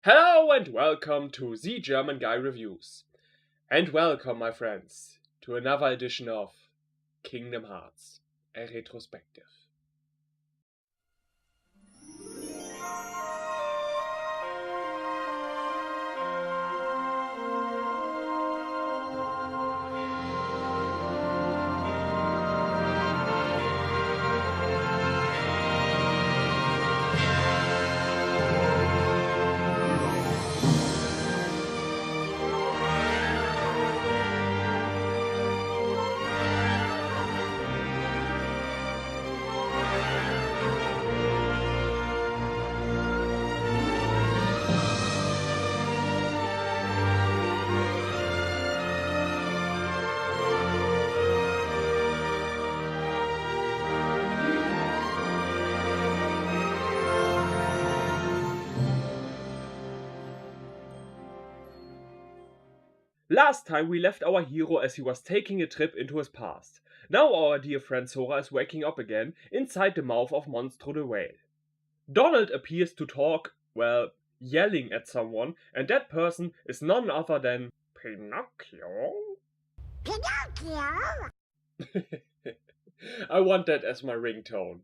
Hello and welcome to ZgermanGuy Reviews. And welcome, my friends, to another edition of Kingdom Hearts, a retrospective. Last time we left our hero as he was taking a trip into his past. Now our dear friend Sora is waking up again inside the mouth of Monstro the Whale. Donald appears to talk, well, yelling at someone, and that person is none other than Pinocchio? Pinocchio! I want that as my ringtone.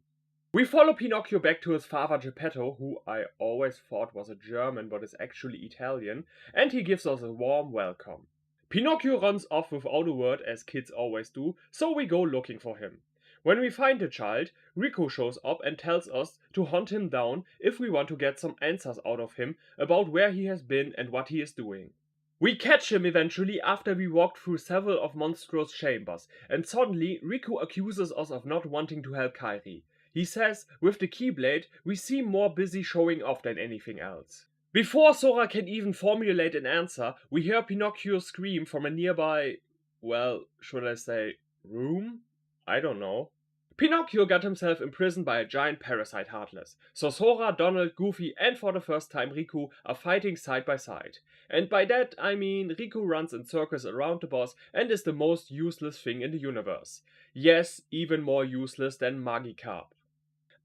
We follow Pinocchio back to his father Geppetto, who I always thought was a German but is actually Italian, and he gives us a warm welcome. Pinocchio runs off without a word, as kids always do, so we go looking for him. When we find the child, Rico shows up and tells us to hunt him down if we want to get some answers out of him about where he has been and what he is doing. We catch him eventually after we walked through several of Monstro's chambers, and suddenly Rico accuses us of not wanting to help Kairi. He says with the Keyblade we seem more busy showing off than anything else. Before Sora can even formulate an answer, we hear Pinocchio scream from a nearby, well, should I say, room? I don't know. Pinocchio got himself imprisoned by a giant parasite Heartless, so Sora, Donald, Goofy and for the first time Riku are fighting side by side. And by that I mean Riku runs in circles around the boss and is the most useless thing in the universe. Yes, even more useless than Magikarp.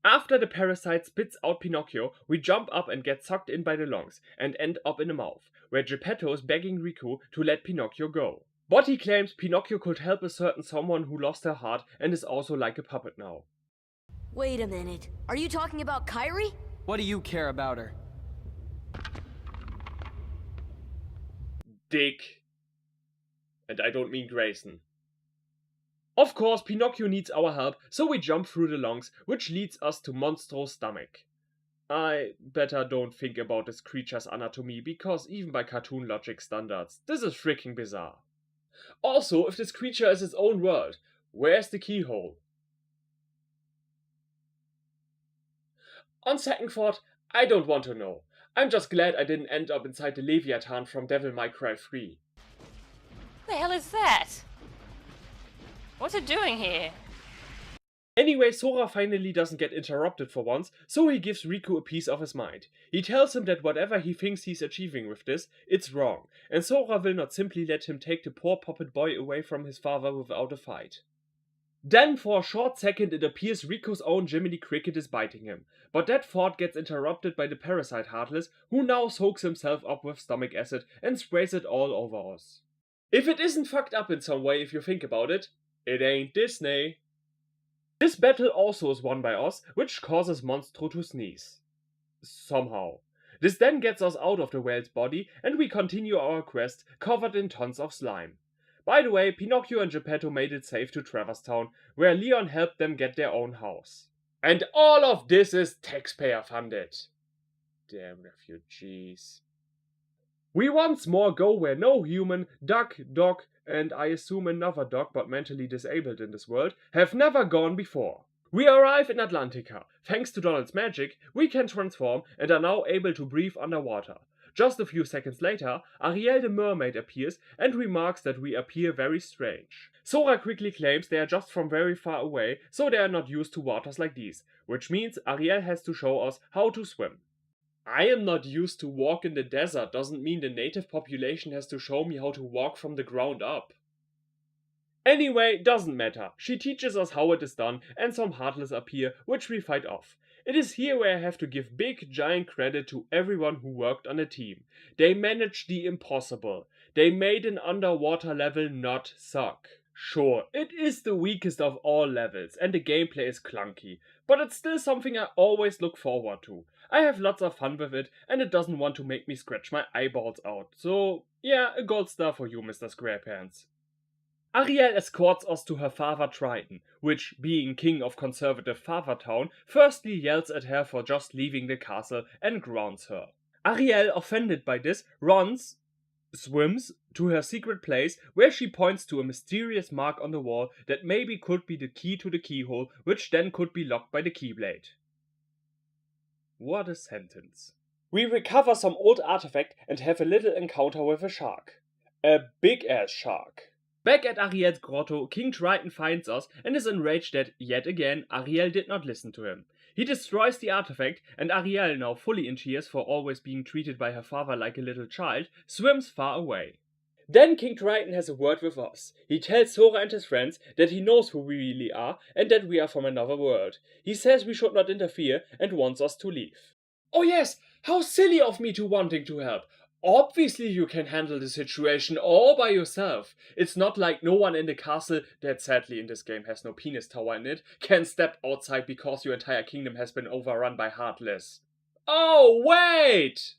After the parasite spits out Pinocchio, we jump up and get sucked in by the lungs and end up in the mouth, where Geppetto is begging Riku to let Pinocchio go. But he claims Pinocchio could help a certain someone who lost her heart and is also like a puppet now. Wait a minute. Are you talking about Kairi? What do you care about her? Dick. And I don't mean Grayson. Of course, Pinocchio needs our help, so we jump through the lungs, which leads us to Monstro's stomach. I better don't think about this creature's anatomy, because even by cartoon logic standards, this is freaking bizarre. Also, if this creature is its own world, where's the keyhole? On second thought, I don't want to know. I'm just glad I didn't end up inside the Leviathan from Devil May Cry 3. The hell is that? What's it doing here? Anyway, Sora finally doesn't get interrupted for once, so he gives Riku a piece of his mind. He tells him that whatever he thinks he's achieving with this, it's wrong, and Sora will not simply let him take the poor puppet boy away from his father without a fight. Then, for a short second, it appears Riku's own Jiminy Cricket is biting him, but that thought gets interrupted by the parasite Heartless, who now soaks himself up with stomach acid and sprays it all over us. If it isn't fucked up in some way if you think about it, it ain't Disney. This battle also is won by us, which causes Monstro to sneeze. Somehow. This then gets us out of the whale's body, and we continue our quest, covered in tons of slime. By the way, Pinocchio and Geppetto made it safe to Traverse Town, where Leon helped them get their own house. And all of this is taxpayer funded. Damn refugees. We once more go where no human, duck, dog, and I assume another dog but mentally disabled in this world, have never gone before. We arrive in Atlantica. Thanks to Donald's magic, we can transform and are now able to breathe underwater. Just a few seconds later, Ariel the mermaid appears and remarks that we appear very strange. Sora quickly claims they are just from very far away, so they are not used to waters like these, which means Ariel has to show us how to swim. I am not used to walk in the desert doesn't mean the native population has to show me how to walk from the ground up. Anyway, doesn't matter. She teaches us how it is done and some Heartless appear, which we fight off. It is here where I have to give big giant credit to everyone who worked on the team. They managed the impossible. They made an underwater level not suck. Sure, it is the weakest of all levels and the gameplay is clunky, but it's still something I always look forward to. I have lots of fun with it and it doesn't want to make me scratch my eyeballs out. So yeah, a gold star for you, Mr. Squarepants. Ariel escorts us to her father Triton, which, being king of conservative Father Town, firstly yells at her for just leaving the castle and grounds her. Ariel, offended by this, swims to her secret place where she points to a mysterious mark on the wall that maybe could be the key to the keyhole, which then could be locked by the keyblade. What a sentence. We recover some old artifact and have a little encounter with a shark. A big ass shark. Back at Ariel's grotto, King Triton finds us and is enraged that, yet again, Ariel did not listen to him. He destroys the artifact, and Ariel, now fully in tears for always being treated by her father like a little child, swims far away. Then King Triton has a word with us. He tells Sora and his friends that he knows who we really are and that we are from another world. He says we should not interfere and wants us to leave. Oh yes, how silly of me to wanting to help. Obviously you can handle the situation all by yourself. It's not like no one in the castle, that sadly in this game has no penis tower in it, can step outside because your entire kingdom has been overrun by Heartless. Oh, wait!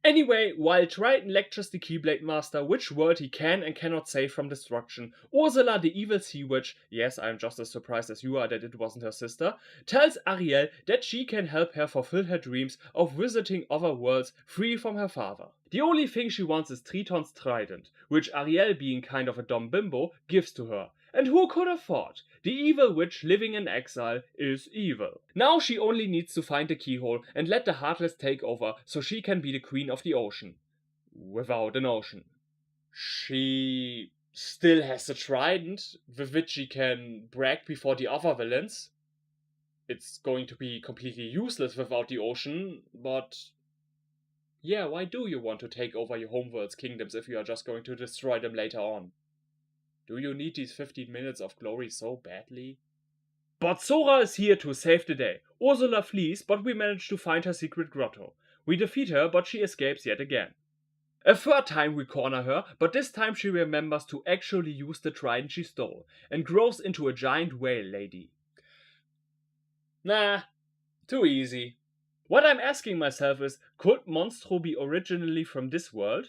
Anyway, while Triton lectures the Keyblade Master which world he can and cannot save from destruction, Ursula, the evil sea witch, yes, I am just as surprised as you are that it wasn't her sister, tells Ariel that she can help her fulfill her dreams of visiting other worlds free from her father. The only thing she wants is Triton's trident, which Ariel, being kind of a dumb bimbo, gives to her. And who could have thought? The evil witch living in exile is evil. Now she only needs to find the keyhole and let the Heartless take over so she can be the queen of the ocean. Without an ocean. She still has the trident with which she can brag before the other villains. It's going to be completely useless without the ocean, but yeah, why do you want to take over your homeworld's kingdoms if you are just going to destroy them later on? Do you need these 15 minutes of glory so badly? But Sora is here to save the day. Ursula flees, but we manage to find her secret grotto. We defeat her, but she escapes yet again. A third time we corner her, but this time she remembers to actually use the trident she stole, and grows into a giant whale lady. Nah, too easy. What I'm asking myself is, could Monstro be originally from this world?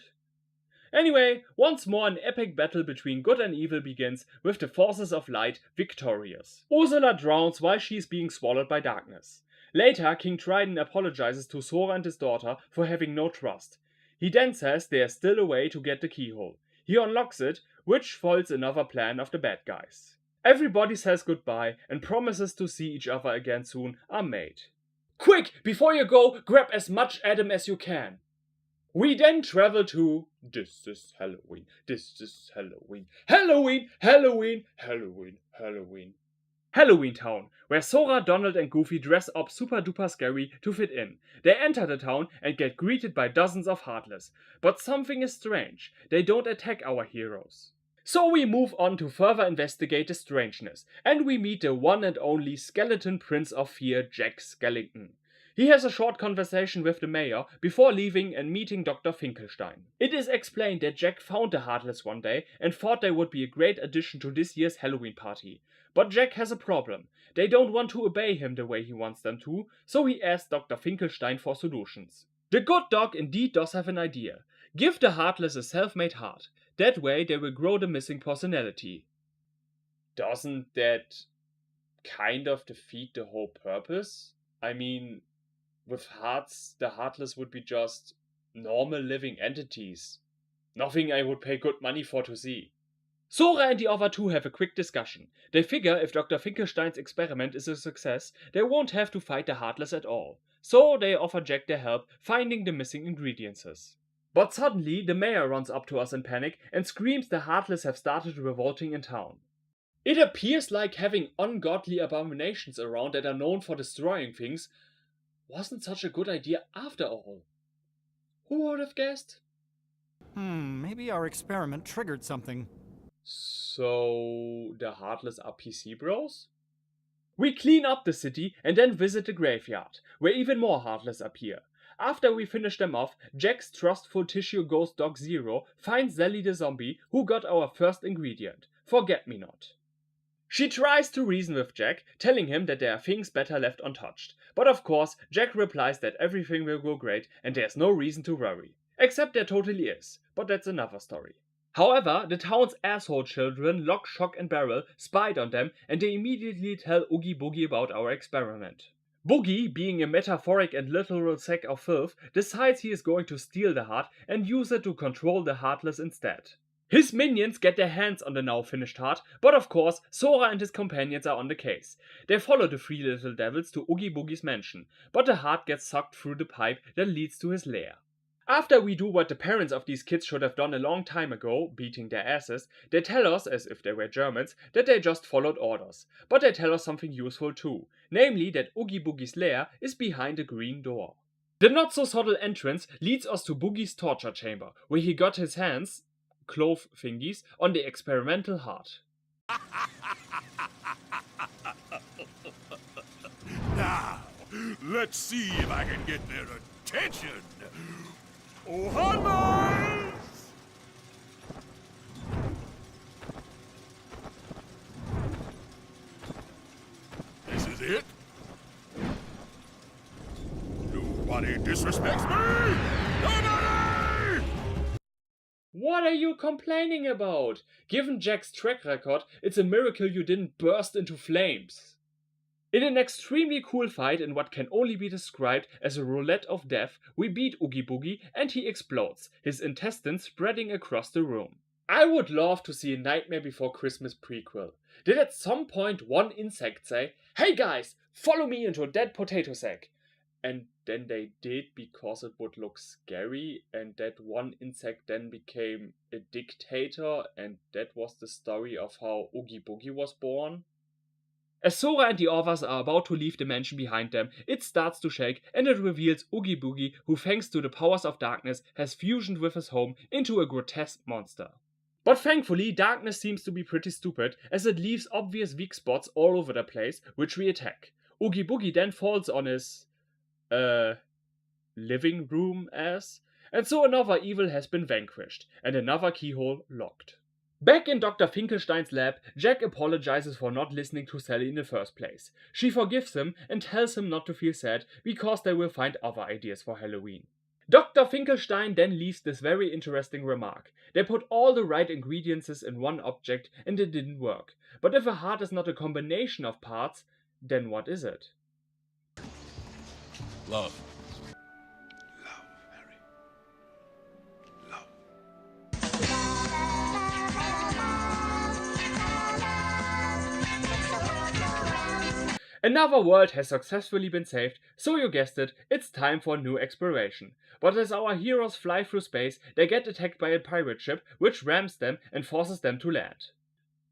Anyway, once more an epic battle between good and evil begins, with the forces of light victorious. Ursula drowns while she is being swallowed by darkness. Later, King Triton apologizes to Sora and his daughter for having no trust. He then says there is still a way to get the keyhole. He unlocks it, which foils another plan of the bad guys. Everybody says goodbye and promises to see each other again soon are made. Quick, before you go, grab as much Adam as you can. We then travel to This is Halloween, this is Halloween, Halloween, Halloween, Halloween, Halloween. Halloween Town, where Sora, Donald and Goofy dress up super duper scary to fit in. They enter the town and get greeted by dozens of Heartless. But something is strange, they don't attack our heroes. So we move on to further investigate the strangeness, and we meet the one and only skeleton prince of fear, Jack Skellington. He has a short conversation with the mayor before leaving and meeting Dr. Finkelstein. It is explained that Jack found the Heartless one day and thought they would be a great addition to this year's Halloween party. But Jack has a problem. They don't want to obey him the way he wants them to, so he asks Dr. Finkelstein for solutions. The good dog indeed does have an idea. Give the Heartless a self-made heart. That way they will grow the missing personality. Doesn't that kind of defeat the whole purpose? I mean, with hearts, the Heartless would be just normal living entities. Nothing I would pay good money for to see. Sora and the other two have a quick discussion. They figure if Dr. Finkelstein's experiment is a success, they won't have to fight the Heartless at all. So they offer Jack their help finding the missing ingredients. But suddenly, the mayor runs up to us in panic and screams the Heartless have started revolting in town. It appears like having ungodly abominations around that are known for destroying things wasn't such a good idea after all. Who would have guessed? Maybe our experiment triggered something. So, the Heartless are PC bros? We clean up the city and then visit the graveyard, where even more Heartless appear. After we finish them off, Jack's trustful tissue ghost dog Zero finds Sally the zombie who got our first ingredient, Forget-Me-Not. She tries to reason with Jack, telling him that there are things better left untouched. But of course, Jack replies that everything will go great and there's no reason to worry. Except there totally is, but that's another story. However, the town's asshole children, Lock, Shock and Barrel, spied on them and they immediately tell Oogie Boogie about our experiment. Boogie, being a metaphoric and literal sack of filth, decides he is going to steal the heart and use it to control the Heartless instead. His minions get their hands on the now finished heart, but of course, Sora and his companions are on the case. They follow the three little devils to Oogie Boogie's mansion, but the heart gets sucked through the pipe that leads to his lair. After we do what the parents of these kids should have done a long time ago, beating their asses, they tell us, as if they were Germans, that they just followed orders. But they tell us something useful too, namely that Oogie Boogie's lair is behind a green door. The not so subtle entrance leads us to Boogie's torture chamber, where he got his hands, clove thingies, on the experimental heart. Now, let's see if I can get their attention. Oh, Hunters! This is it? Nobody disrespects me! Nobody! What are you complaining about? Given Jack's track record, it's a miracle you didn't burst into flames. In an extremely cool fight in what can only be described as a roulette of death, we beat Oogie Boogie and he explodes, his intestines spreading across the room. I would love to see a Nightmare Before Christmas prequel. Did at some point one insect say, "Hey guys, follow me into a dead potato sack"? And then they did because it would look scary, and that one insect then became a dictator, and that was the story of how Oogie Boogie was born. As Sora and the others are about to leave the mansion behind them, it starts to shake and it reveals Oogie Boogie, who thanks to the powers of darkness has fusioned with his home into a grotesque monster. But thankfully, darkness seems to be pretty stupid, as it leaves obvious weak spots all over the place, which we attack. Oogie Boogie then falls on his living room ass, and so another evil has been vanquished, and another keyhole locked. Back in Dr. Finkelstein's lab, Jack apologizes for not listening to Sally in the first place. She forgives him and tells him not to feel sad, because they will find other ideas for Halloween. Dr. Finkelstein then leaves this very interesting remark. They put all the right ingredients in one object and it didn't work. But if a heart is not a combination of parts, then what is it? Love. Love, Harry. Love. Another world has successfully been saved, so you guessed it, it's time for new exploration. But as our heroes fly through space, they get attacked by a pirate ship, which rams them and forces them to land.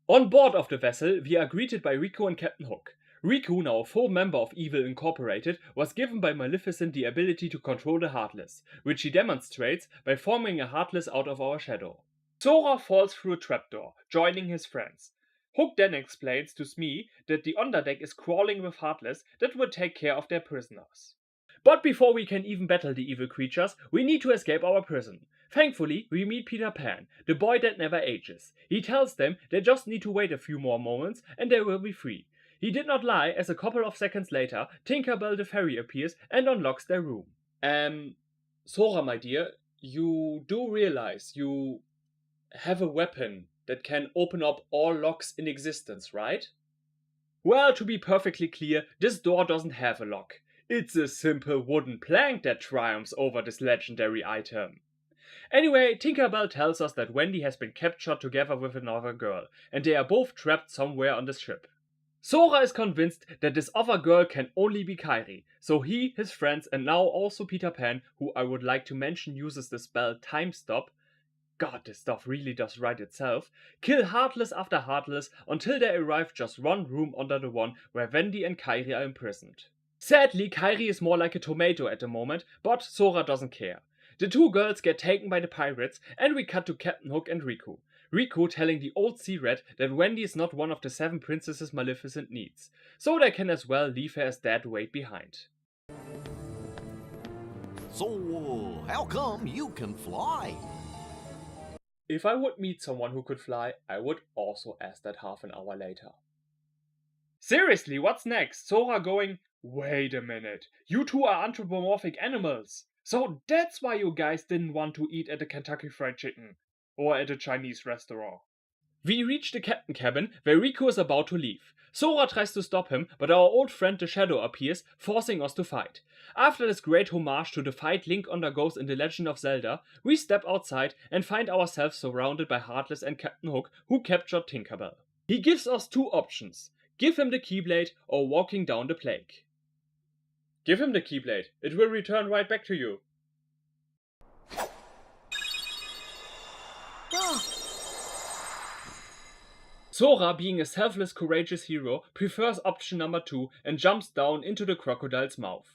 On board of the vessel, we are greeted by Riku and Captain Hook. Riku, now a full member of Evil Incorporated, was given by Maleficent the ability to control the Heartless, which he demonstrates by forming a Heartless out of our shadow. Sora falls through a trapdoor, joining his friends. Hook then explains to Smee that the Underdeck is crawling with Heartless that will take care of their prisoners. But before we can even battle the evil creatures, we need to escape our prison. Thankfully, we meet Peter Pan, the boy that never ages. He tells them they just need to wait a few more moments and they will be free. He did not lie, as a couple of seconds later, Tinkerbell the fairy appears and unlocks their room. Sora, my dear, you do realize you have a weapon that can open up all locks in existence, right? Well, to be perfectly clear, this door doesn't have a lock. It's a simple wooden plank that triumphs over this legendary item. Anyway, Tinkerbell tells us that Wendy has been captured together with another girl, and they are both trapped somewhere on the ship. Sora is convinced that this other girl can only be Kairi, so he, his friends, and now also Peter Pan, who I would like to mention uses the spell Time Stop, God, this stuff really does write itself, kill Heartless after Heartless until they arrive just one room under the one where Wendy and Kairi are imprisoned. Sadly, Kairi is more like a tomato at the moment, but Sora doesn't care. The two girls get taken by the pirates and we cut to Captain Hook and Riku. Riku telling the old sea rat that Wendy is not one of the 7 princesses Maleficent needs, so they can as well leave her as dead weight behind. So, how come you can fly? If I would meet someone who could fly, I would also ask that half an hour later. Seriously, what's next? Sora going, wait a minute, you two are anthropomorphic animals. So that's why you guys didn't want to eat at the Kentucky Fried Chicken. Or at a Chinese restaurant. We reach the captain cabin where Riku is about to leave. Sora tries to stop him, but our old friend the Shadow appears, forcing us to fight. After this great homage to the fight Link undergoes in The Legend of Zelda, we step outside and find ourselves surrounded by Heartless and Captain Hook, who captured Tinkerbell. He gives us 2 options. Give him the Keyblade or walking down the plague. Give him the Keyblade. It will return right back to you. Sora, being a selfless, courageous hero, prefers option number 2 and jumps down into the crocodile's mouth.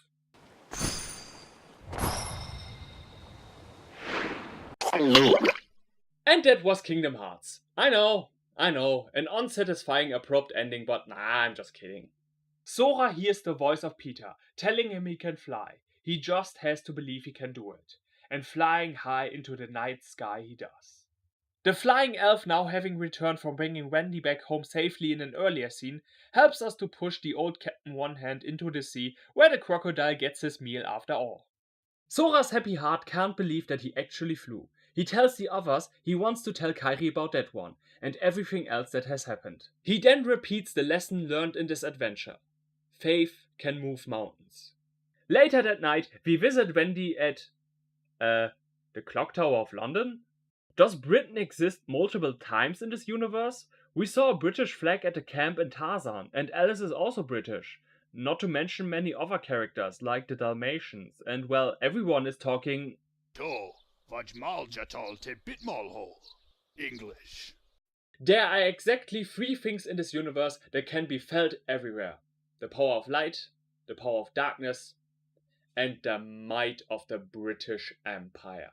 And that was Kingdom Hearts. I know, an unsatisfying abrupt ending, but nah, I'm just kidding. Sora hears the voice of Peter, telling him he can fly. He just has to believe he can do it. And flying high into the night sky he does. The flying elf, now having returned from bringing Wendy back home safely in an earlier scene, helps us to push the old Captain One Hand into the sea, where the crocodile gets his meal after all. Sora's happy heart can't believe that he actually flew. He tells the others he wants to tell Kairi about that one, and everything else that has happened. He then repeats the lesson learned in this adventure. Faith can move mountains. Later that night, we visit Wendy at the Clock Tower of London? Does Britain exist multiple times in this universe? We saw a British flag at the camp in Tarzan, and Alice is also British. Not to mention many other characters, like the Dalmatians, and well, everyone is talking... To, vajmal jatal te bitmalho. English. There are exactly 3 things in this universe that can be felt everywhere. The power of light, the power of darkness, and the might of the British Empire.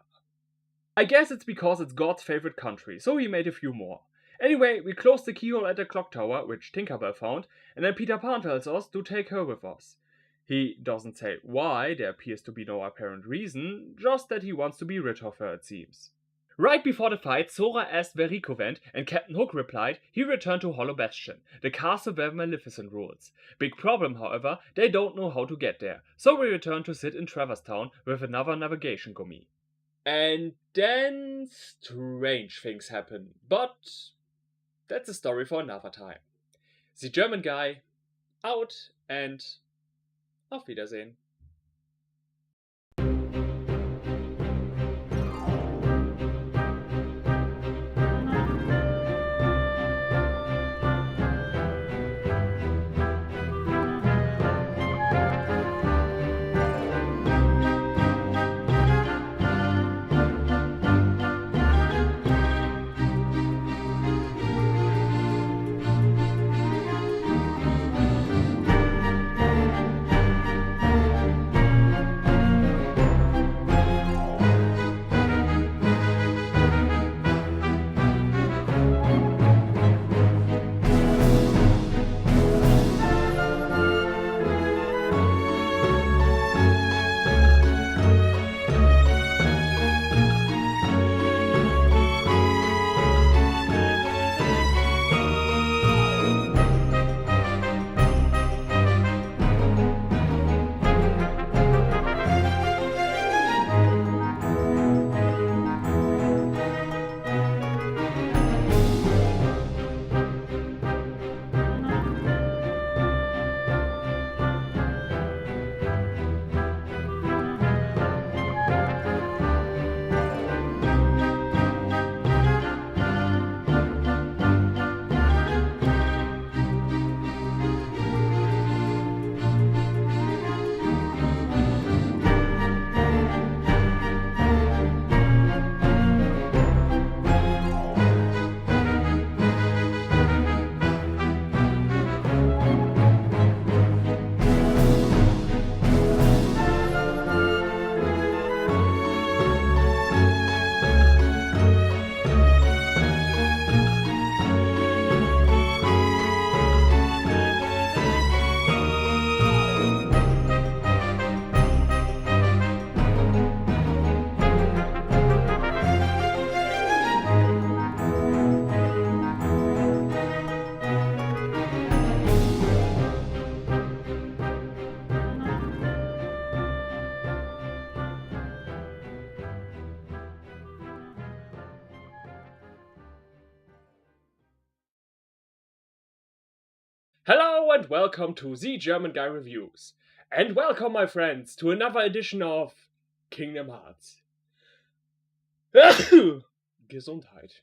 I guess it's because it's God's favorite country, so he made a few more. Anyway, we close the keyhole at the clock tower, which Tinkerbell found, and then Peter Pan tells us to take her with us. He doesn't say why, there appears to be no apparent reason, just that he wants to be rid of her, it seems. Right before the fight, Sora asked where Riku went, and Captain Hook replied he returned to Hollow Bastion, the castle where Maleficent rules. Big problem, however, they don't know how to get there, so we return to sit in Traverse Town with another navigation gummy. And then strange things happen, but that's a story for another time. ZgermanGuy, out and auf Wiedersehen. Hello and welcome to ZgermanGuy Reviews. And welcome, my friends, to another edition of Kingdom Hearts. Gesundheit.